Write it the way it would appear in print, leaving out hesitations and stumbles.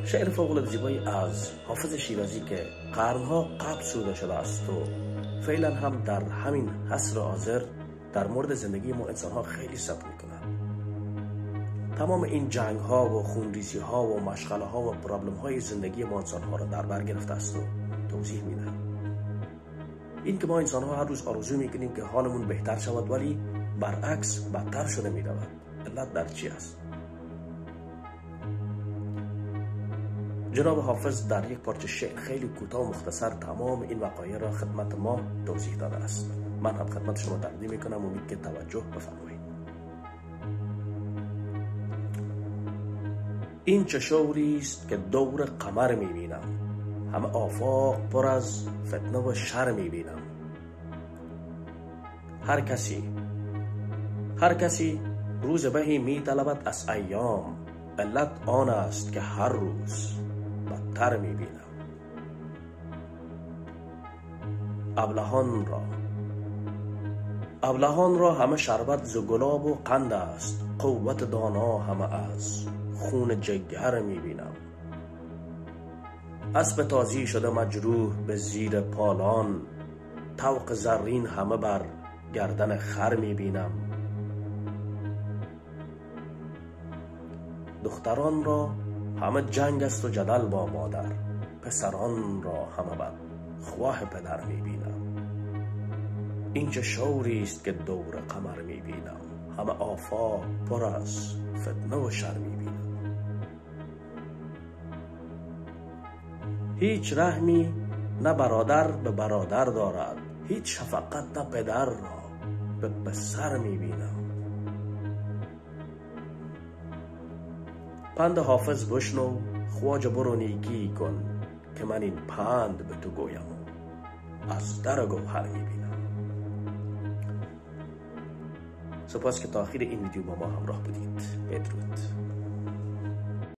شعر فوق‌العاده زیبایی از حافظ شیرازی که قرنها قبل سروده شده است و فعلا هم در همین عصر حاضر در مورد زندگی ما انسان‌ها خیلی ثبت می‌کنند. تمام این جنگ‌ها و خونریزی‌ها و مشغله‌ها و پرابلم‌های زندگی ما انسان‌ها را در بر گرفته است و توضیح می‌دهد. این که ما انسان‌ها هر روز آرزو می‌کنیم که حالمون بهتر شود، ولی برعکس بدتر شده می‌رود. علت در چی است؟ جناب حافظ در یک پارچه شعر خیلی کوتاه و مختصر تمام این وقایع را خدمت ما توضیح داده است. من هم خدمت شما تقدیم می‌کنم، امید که توجه بفرمایید. این چه شوری است که دور قمر می‌بینم، همه آفاق پر از فتنه و شر می‌بینم. هر کسی روز بهی می‌طلبد از ایام، علت آن است که هر روز بدتر می‌بینم. ابلهان را همه شربت ز گلاب و قند است، قوت دانا همه از خون جگر می‌بینم. اسب تازی شده مجروح به زیر پالان، طوق زرین همه بر گردن خر می‌بینم. دختران را همه جنگ است و جدل با مادر، پسران را همه بد خواه پدر می‌بینم. این چه شوری است که دور قمر می‌بینم، همه آفاق پر از فتنه و شر می‌بینم. هیچ رحمی نه برادر به برادر دارد، هیچ شفقت نه پدر را به پسر می‌بینم. پند حافظ بشنو خواجه، برو نیکی کن که من این پند به تو گویم و از در گوهر می‌بینم. سپاس که تا آخر این ویدیو با ما همراه بودید. بدرود.